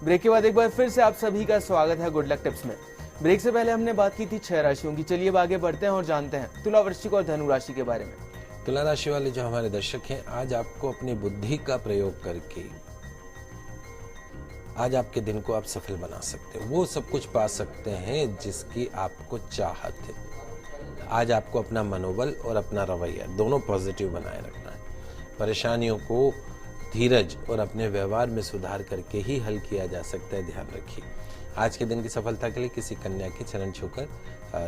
Break के बाद एक बार फिर से आप सभी का स्वागत है गुड लक टिप्स में। ब्रेक से पहले हमने बात की थी 6 राशियों की। चलिए अब आगे बढ़ते हैं और जानते हैं तुला, वृश्चिक और धनु राशि के बारे में। तुला राशि वाले जो हमारे दर्शक हैं, आज आपको अपनी बुद्धि का प्रयोग करके आज आपके दिन को आप सफल बना सकते हैं। वो सब कुछ पा सकते हैं जिसकी आपको चाहत है। आज आपको अपना मनोबल और अपना रवैया दोनों पॉजिटिव बनाए रखना है। परेशानियों को धीरज और अपने व्यवहार में सुधार करके ही हल किया जा सकता है, ध्यान रखिए। आज के दिन की सफलता के लिए किसी कन्या के चरण छूकर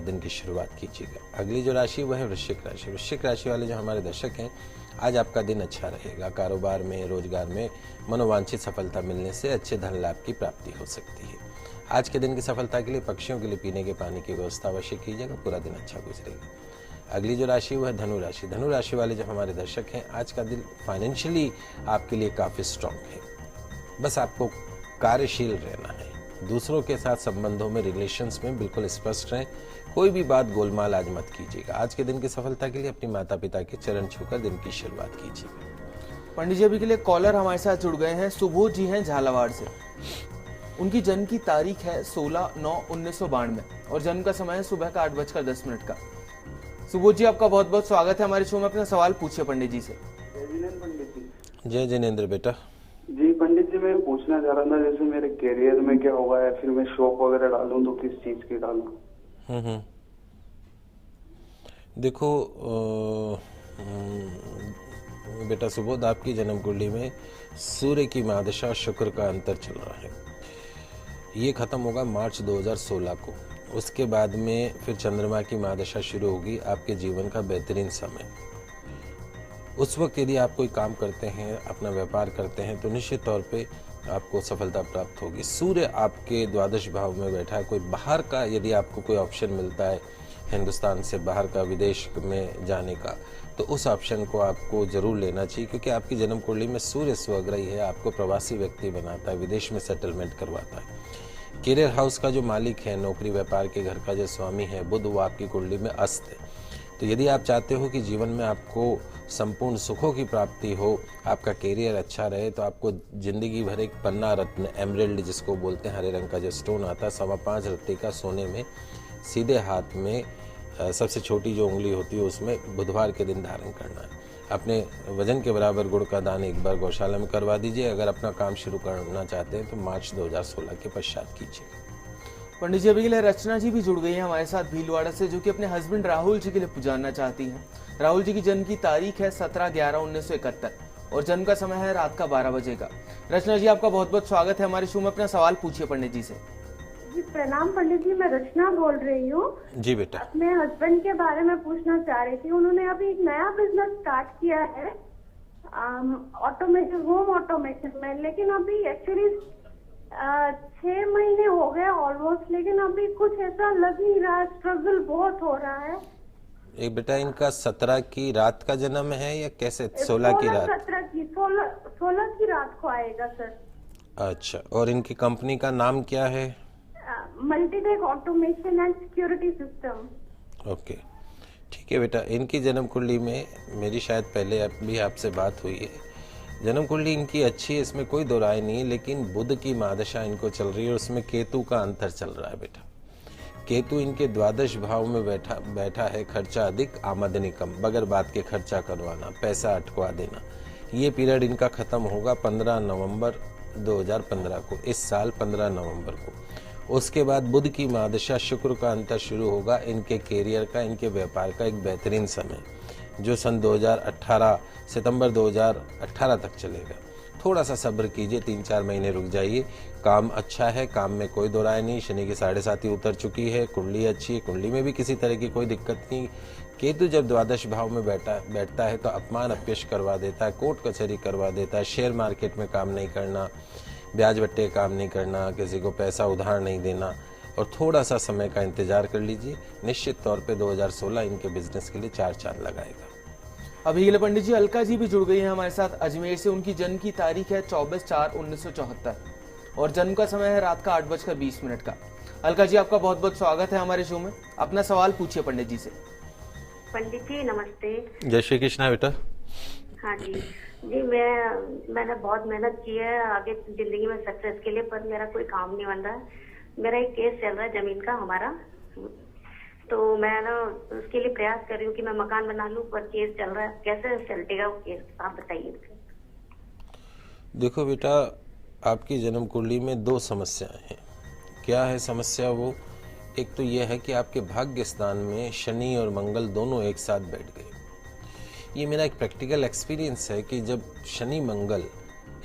दिन की शुरुआत कीजिएगा। अगली जो राशि वह है वृश्चिक राशि। वृश्चिक राशि वाले जो हमारे दर्शक हैं, आज आपका दिन अच्छा रहेगा। कारोबार में, रोजगार में मनोवांछित सफलता मिलने से अच्छे धन लाभ की प्राप्ति हो सकती है। आज के दिन की सफलता के लिए पक्षियों के लिए पीने के पानी की व्यवस्था अवश्य कीजिएगा, पूरा दिन अच्छा गुजरेगा। अगली जो राशि वह है धनु राशि। धनु राशि वाले जो हमारे दर्शक हैं, आज का दिन फाइनेंशियली आपके लिए काफी स्ट्रांग है। बस आपको कार्यशील रहना है। दूसरों के साथ संबंधों में, रिलेशंस में बिल्कुल स्पष्ट रहें। कोई भी बात गोलमाल आज मत कीजिएगा। आज के दिन की सफलता के लिए अपने माता पिता के चरण छूकर दिन की शुरुआत कीजिएगा। पंडित जी अभी के लिए कॉलर हमारे साथ जुड़ गए हैं। सुबोध जी हैं झालावाड़ से। उनकी जन्म की तारीख है 16/9/1992 और जन्म का समय है सुबह का 8:10 का। सुबोध जी आपका बहुत बहुत स्वागत है हमारे शो में। अपना सवाल पूछिए पंडित जी से। जय जिनेंद्र पंडित जी। जय जिनेंद्र बेटा। जी पंडित जी, मैं पूछना चाह रहा था, जैसे मेरे करियर में क्या होगा, या फिर मैं शॉप वगैरह डालूं तो किस चीज की डालूं? देखो बेटा सुबोध, आपकी जन्म कुंडली में सूर्य की महादशा शुक्र का अंतर चल रहा है। ये खत्म होगा मार्च 2016 को। उसके बाद में फिर चंद्रमा की महादशा शुरू होगी, आपके जीवन का बेहतरीन समय। उस वक्त यदि आप कोई काम करते हैं, अपना व्यापार करते हैं, तो निश्चित तौर पे आपको सफलता प्राप्त होगी। सूर्य आपके द्वादश भाव में बैठा है। कोई बाहर का यदि आपको कोई ऑप्शन मिलता है, हिंदुस्तान से बाहर का, विदेश में जाने का, तो उस ऑप्शन को आपको जरूर लेना चाहिए, क्योंकि आपकी जन्म कुंडली में सूर्य स्वग्रही है, आपको प्रवासी व्यक्ति बनाता है, विदेश में सेटलमेंट करवाता है। करियर हाउस का जो मालिक है, नौकरी व्यापार के घर का जो स्वामी है बुध, वो आपकी कुंडली में अस्त है। तो यदि आप चाहते हो कि जीवन में आपको संपूर्ण सुखों की प्राप्ति हो, आपका करियर अच्छा रहे, तो आपको जिंदगी भर एक पन्ना रत्न, एमरल्ड जिसको बोलते हैं, हरे रंग का जो स्टोन आता है, 5.25 रत्ती का सोने में सीधे हाथ में सबसे छोटी जो उंगली होती है उसमें बुधवार के दिन धारण करना है। अपने वजन के बराबर गुड़ का दान एक बार गौशाला में करवा दीजिए। अगर अपना काम शुरू करना चाहते हैं तो मार्च 2016 के पश्चात कीजिए। पंडित जी अभी के लिए रचना जी भी जुड़ गई है हमारे साथ भीलवाड़ा से, जो कि अपने हस्बैंड राहुल जी के लिए जानना चाहती हैं। राहुल जी की जन्म की तारीख है 17/11/1971 और जन्म का समय है रात का 12 बजे का। रचना जी आपका बहुत बहुत स्वागत है हमारे शो में। अपना सवाल पूछिए पंडित जी से। जी प्रणाम पंडित जी, मैं रचना बोल रही हूँ। जी बेटा। अपने हस्बैंड के बारे में पूछना चाह रही थी। उन्होंने अभी एक नया बिजनेस स्टार्ट किया है ऑटोमेशन, होम ऑटोमेशन में, लेकिन अभी एक्चुअली 6 महीने हो गए ऑलमोस्ट, लेकिन अभी कुछ ऐसा लग नहीं रहा, स्ट्रगल बहुत हो रहा है। एक बेटा, इनका 17 की रात का जन्म है या कैसे? 16 की रात? 16 की रात को आएगा सर। अच्छा, और इनकी कंपनी का नाम क्या है? Multitech automation and security system. Okay, ठीक है बेटा। इनकी जन्म कुंडली में मेरी शायद पहले भी आपसे बात हुई है। जन्म कुंडली इनकी अच्छी है, इसमें कोई दो राय नहीं है, लेकिन बुध की महादशा इनको चल रही है और उसमें केतु का अंतर चल रहा है बेटा। केतु इनके द्वादश भाव में बैठा है। खर्चा अधिक, आमदनी कम, बगैर बात के खर्चा करवाना, पैसा अटकवा देना, ये पीरियड इनका खत्म होगा 15 नवंबर 2015 को, इस साल 15 नवंबर को। उसके बाद बुध की महादशा शुक्र का अंतर शुरू होगा। इनके कैरियर का, इनके व्यापार का एक बेहतरीन समय, जो सन 2018 सितंबर 2018 तक चलेगा। थोड़ा सा सब्र कीजिए, 3-4 महीने रुक जाइए। काम अच्छा है, काम में कोई दो राय नहीं। शनि की 7.5 उतर चुकी है, कुंडली अच्छी है, कुंडली में भी किसी तरह की कोई दिक्कत नहीं। केतु जब द्वादश भाव में बैठता है तो अपमान अपयश करवा देता है, कोर्ट कचहरी करवा देता है। शेयर मार्केट में काम नहीं करना, ब्याज बट्टे काम नहीं करना, किसी को पैसा उधार नहीं देना, और थोड़ा सा समय का इंतजार कर लीजिए। निश्चित तौर पे 2016 इनके बिजनेस के लिए 4 चांद लगाएगा। अभी के लिए पंडित जी अलका जी भी जुड़ गई है हमारे साथ अजमेर से। उनकी जन्म की तारीख है 24/4/1974 और जन्म का समय है रात का 8:20 का। अलका जी आपका बहुत बहुत स्वागत है हमारे शो में। अपना सवाल पूछिए पंडित जी से। पंडित जी नमस्ते। जय श्री कृष्णा बेटा। हाँ जी जी, मैंने बहुत मेहनत की है आगे जिंदगी में सक्सेस के लिए, पर मेरा कोई काम नहीं बन रहा है। मेरा एक केस चल रहा है जमीन का हमारा, तो मैं ना उसके लिए प्रयास कर रही हूँ कि मैं मकान बना लूँ, पर केस चल रहा है। कैसे चलटेगा वो केस, आप बताइए। देखो बेटा, आपकी जन्म कुंडली में दो समस्याएं हैं। क्या है समस्या? वो एक तो यह है कि आपके भाग्य स्थान में शनि और मंगल दोनों एक साथ बैठ गए। ये मेरा एक प्रैक्टिकल एक्सपीरियंस है कि जब शनि मंगल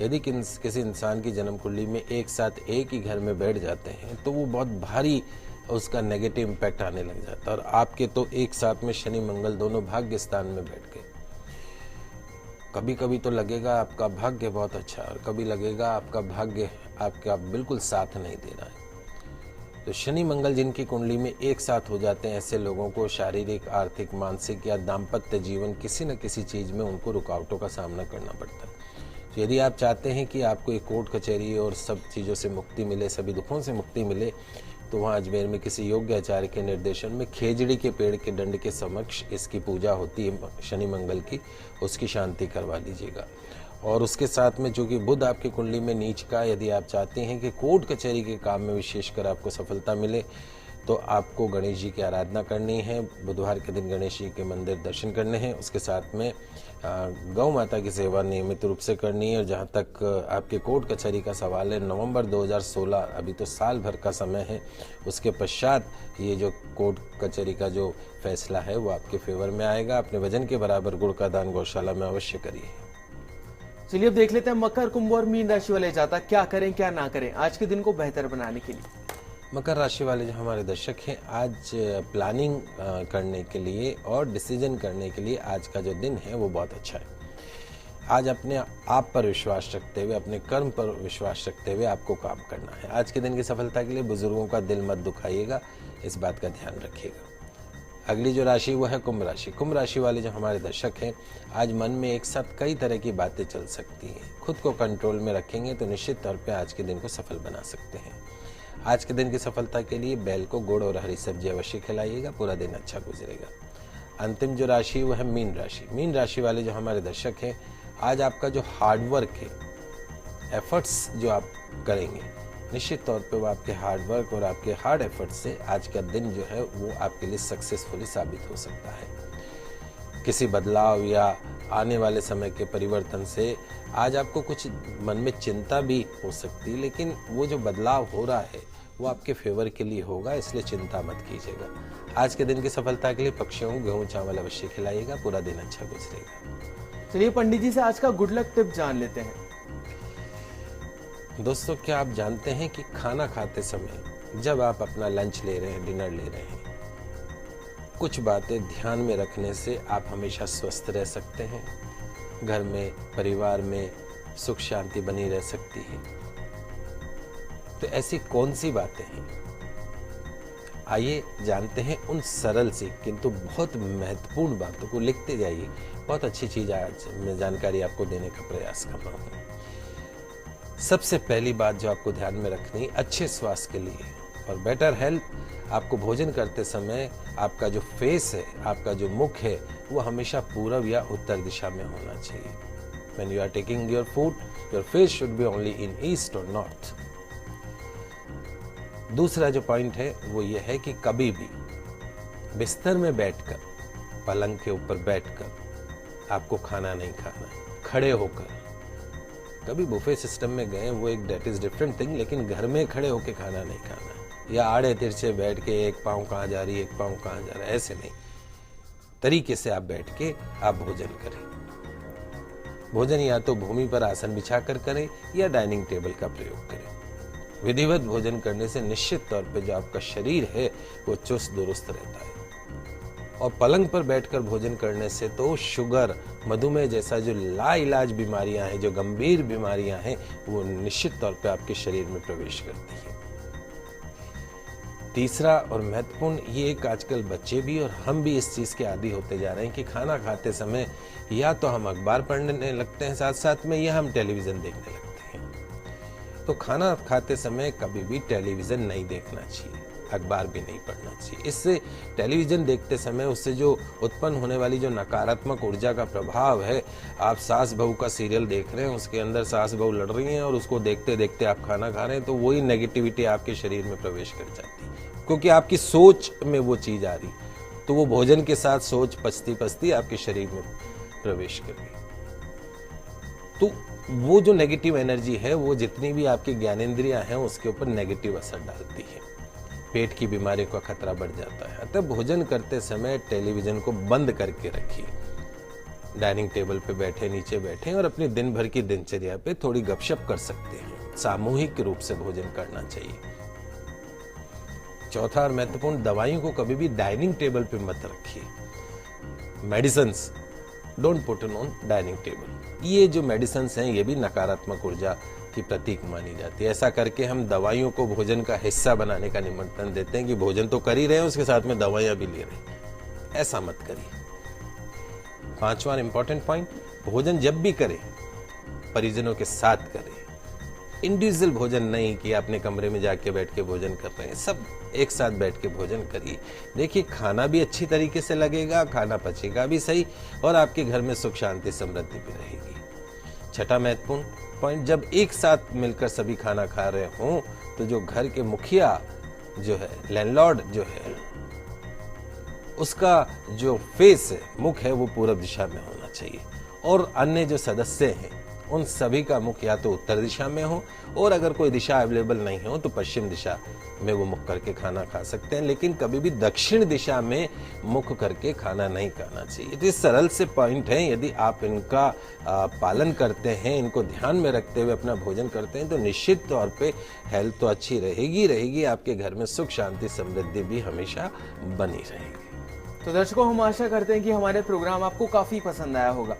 यदि किसी इंसान की जन्म कुंडली में एक साथ एक ही घर में बैठ जाते हैं तो वो बहुत भारी उसका नेगेटिव इम्पैक्ट आने लग जाता है। और आपके तो एक साथ में शनि मंगल दोनों भाग्य स्थान में बैठ गए। कभी कभी तो लगेगा आपका भाग्य बहुत अच्छा, और कभी लगेगा आपका भाग्य आपका बिल्कुल साथ नहीं दे रहा है। तो शनि मंगल जिनकी कुंडली में एक साथ हो जाते हैं, ऐसे लोगों को शारीरिक, आर्थिक, मानसिक या दाम्पत्य जीवन किसी न किसी चीज़ में उनको रुकावटों का सामना करना पड़ता है। तो यदि आप चाहते हैं कि आपको एक कोर्ट कचहरी और सब चीज़ों से मुक्ति मिले, सभी दुखों से मुक्ति मिले, तो वहाँ अजमेर में किसी योग्य आचार्य के निर्देशन में खेजड़ी के पेड़ के दंड के समक्ष इसकी पूजा होती है शनि मंगल की, उसकी शांति करवा लीजिएगा। और उसके साथ में चूँकि बुध आपकी कुंडली में नीच का, यदि आप चाहते हैं कि कोर्ट कचहरी के काम में विशेषकर आपको सफलता मिले, तो आपको गणेश जी की आराधना करनी है। बुधवार के दिन गणेश जी के मंदिर दर्शन करने हैं। उसके साथ में गौ माता की सेवा नियमित रूप से करनी है। और जहाँ तक आपके कोर्ट कचहरी का सवाल है, नवंबर 2016 अभी तो साल भर का समय है, उसके पश्चात ये जो कोर्ट कचहरी का जो फैसला है वो आपके फेवर में आएगा। अपने वजन के बराबर गुड़ का दान गौशाला में अवश्य करिए। चलिए अब देख लेते हैं मकर, कुंभ और मीन राशि वाले जातक क्या करें क्या ना करें आज के दिन को बेहतर बनाने के लिए। मकर राशि वाले जो हमारे दर्शक हैं, आज प्लानिंग करने के लिए और डिसीजन करने के लिए आज का जो दिन है वो बहुत अच्छा है। आज अपने आप पर विश्वास रखते हुए, अपने कर्म पर विश्वास रखते हुए आपको काम करना है। आज के दिन की सफलता के लिए बुजुर्गों का दिल मत दुखाइएगा, इस बात का ध्यान रखिएगा। अगली जो राशि वो है कुंभ राशि। कुंभ राशि वाले जो हमारे दर्शक हैं, आज मन में एक साथ कई तरह की बातें चल सकती हैं। खुद को कंट्रोल में रखेंगे तो निश्चित तौर पे आज के दिन को सफल बना सकते हैं। आज के दिन की सफलता के लिए बैल को गुड़ और हरी सब्जी अवश्य खिलाइएगा, पूरा दिन अच्छा गुजरेगा। अंतिम जो राशि वो है मीन राशि। मीन राशि वाले जो हमारे दर्शक हैं, आज आपका जो हार्डवर्क है, एफर्ट्स जो आप करेंगे, निश्चित तौर पे वो आपके हार्डवर्क और आपके हार्ड एफर्ट्स से आज का दिन जो है वो आपके लिए सक्सेसफुली साबित हो सकता है। किसी बदलाव या आने वाले समय के परिवर्तन से आज आपको कुछ मन में चिंता भी हो सकती है, लेकिन वो जो बदलाव हो रहा है वो आपके फेवर के लिए होगा, इसलिए चिंता मत कीजिएगा। आज के दिन की सफलता के लिए पक्षियों को गेहूं चावल अवश्य खिलाइएगा, पूरा दिन अच्छा गुजरेगा। चलिए पंडित जी से आज का गुड लक टिप जान लेते हैं। दोस्तों, क्या आप जानते हैं कि खाना खाते समय जब आप अपना लंच ले रहे हैं, डिनर ले रहे हैं, कुछ बातें ध्यान में रखने से आप हमेशा स्वस्थ रह सकते हैं, घर में, परिवार में सुख शांति बनी रह सकती है। तो ऐसी कौन सी बातें हैं, आइए जानते हैं उन सरल सी किंतु बहुत महत्वपूर्ण बातों को। लिखते जाइए, बहुत अच्छी चीज आज मैं जानकारी आपको देने का प्रयास कर रहा हूँ। सबसे पहली बात जो आपको ध्यान में रखनी, अच्छे स्वास्थ्य के लिए और बेटर हेल्थ, आपको भोजन करते समय आपका जो फेस है, आपका जो मुख है, वो हमेशा पूर्व या उत्तर दिशा में होना चाहिए। When you are taking your food, your face should be only in east or north. दूसरा जो पॉइंट है वो ये है कि कभी भी बिस्तर में बैठकर, पलंग के ऊपर बैठकर आपको खाना नहीं खाना है। खड़े होकर, कभी बुफे सिस्टम में गए, वो एक डेट इज डिफरेंट थिंग, लेकिन घर में खड़े होकर खाना नहीं खाना है। या आड़े तिरछे बैठ के एक पाँव कहाँ जा रही है, एक पाँव कहाँ जा रहा है, ऐसे नहीं। तरीके से आप बैठ के आप भोजन करें। भोजन या तो भूमि पर आसन बिछाकर करें या डाइनिंग टेबल का प्रयोग करें। विधिवत भोजन करने से निश्चित तौर पे जो आपका शरीर है वो चुस्त दुरुस्त रहता है। और पलंग पर बैठकर भोजन करने से तो शुगर, मधुमेह जैसा जो लाइलाज बीमारियां हैं, जो गंभीर बीमारियां हैं, वो निश्चित तौर पे आपके शरीर में प्रवेश करती है। तीसरा और महत्वपूर्ण, ये एक आजकल बच्चे भी और हम भी इस चीज के आदी होते जा रहे हैं कि खाना खाते समय या तो हम अखबार पढ़ने लगते हैं साथ साथ में, या हम टेलीविजन देखने लगते हैं। तो खाना खाते समय कभी भी टेलीविजन नहीं देखना चाहिए। अखबार भी नहीं पढ़ना चाहिए। इससे टेलीविज़न देखते समय उससे जो उत्पन्न होने वाली जो नकारात्मक ऊर्जा का प्रभाव है, आप सास बहू का सीरियल देख रहे हैं, उसके अंदर सास बहू लड़ रही हैं और उसको देखते देखते आप खाना खा रहे हैं, तो वही नेगेटिविटी आपके शरीर में प्रवेश कर जाती है, क्योंकि आपकी सोच में वो चीज़ आ रही, तो वो भोजन के साथ सोच पचती पचती आपके शरीर में प्रवेश कर गई। तो वो जो नेगेटिव एनर्जी है वो जितनी भी आपकी ज्ञानेंद्रियां हैं उसके ऊपर नेगेटिव असर डालती है, पेट की बीमारियों का खतरा बढ़ जाता है। अतः भोजन करते समय टेलीविजन को बंद करके रखिए, डाइनिंग टेबल पे बैठे नीचे बैठे और अपनी दिन भर की दिनचर्या पे थोड़ी गपशप कर सकते हैं। सामूहिक रूप से भोजन करना चाहिए। चौथा और महत्वपूर्ण, दवाइयों को कभी भी डाइनिंग टेबल पे मत रखिए। Medicines don't put on dining table. ये जो मेडिसिन्स हैं ये भी नकारात्मक ऊर्जा की प्रतीक मानी जाती है। ऐसा करके हम दवाइयों को भोजन का हिस्सा बनाने का निमंत्रण देते हैं कि भोजन तो कर ही रहे हैं, उसके साथ में दवाइयां भी ले रहे हैं। ऐसा मत करिए। पांचवा इंपॉर्टेंट पॉइंट, भोजन जब भी करें परिजनों के साथ करें। इंडिविजुअल भोजन नहीं कि अपने कमरे में जाके बैठ के भोजन कर रहे हैं, सब एक साथ बैठ के भोजन करिए। देखिए खाना भी अच्छी तरीके से लगेगा, खाना पचेगा भी सही और आपके घर में सुख शांति समृद्धि भी रहेगी। छठा महत्वपूर्ण पॉइंट, जब एक साथ मिलकर सभी खाना खा रहे हों तो जो घर के मुखिया जो है, लैंडलॉर्ड जो है, उसका जो फेस है, मुख है, वो पूर्व दिशा में होना चाहिए और अन्य जो सदस्य हैं उन सभी का मुख या तो उत्तर दिशा में हो और अगर कोई दिशा अवेलेबल नहीं हो तो पश्चिम दिशा में वो मुख करके खाना खा सकते हैं, लेकिन कभी भी दक्षिण दिशा में मुख करके खाना नहीं खाना चाहिए। तो ये सरल से पॉइंट हैं, यदि आप इनका पालन करते हैं, इनको ध्यान में रखते हुए अपना भोजन करते हैं तो निश्चित तौर पे हेल्थ तो अच्छी रहेगी, आपके घर में सुख शांति समृद्धि भी हमेशा बनी रहेगी। तो दर्शकों, हम आशा करते हैं कि हमारे प्रोग्राम आपको काफी पसंद आया होगा।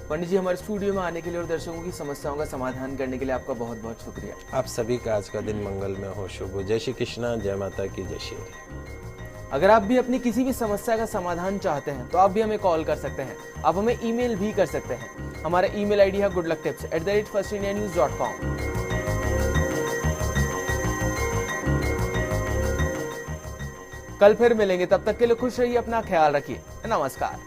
पंडित जी, हमारे स्टूडियो में आने के लिए और दर्शकों की समस्याओं का समाधान करने के लिए आपका बहुत बहुत शुक्रिया। आप सभी का आज का दिन मंगलमय हो, शुभ हो। जय श्री कृष्णा, जय माता की, जय श्री हरि। अगर आप भी अपनी किसी भी समस्या का समाधान चाहते हैं तो आप भी हमें कॉल कर सकते हैं, आप हमें ईमेल भी कर सकते हैं। हमारा ईमेल आईडी है goodlucktips@firstindianews.com। कल फिर मिलेंगे, तब तक के लिए खुश रहिए, अपना ख्याल रखिए। नमस्कार।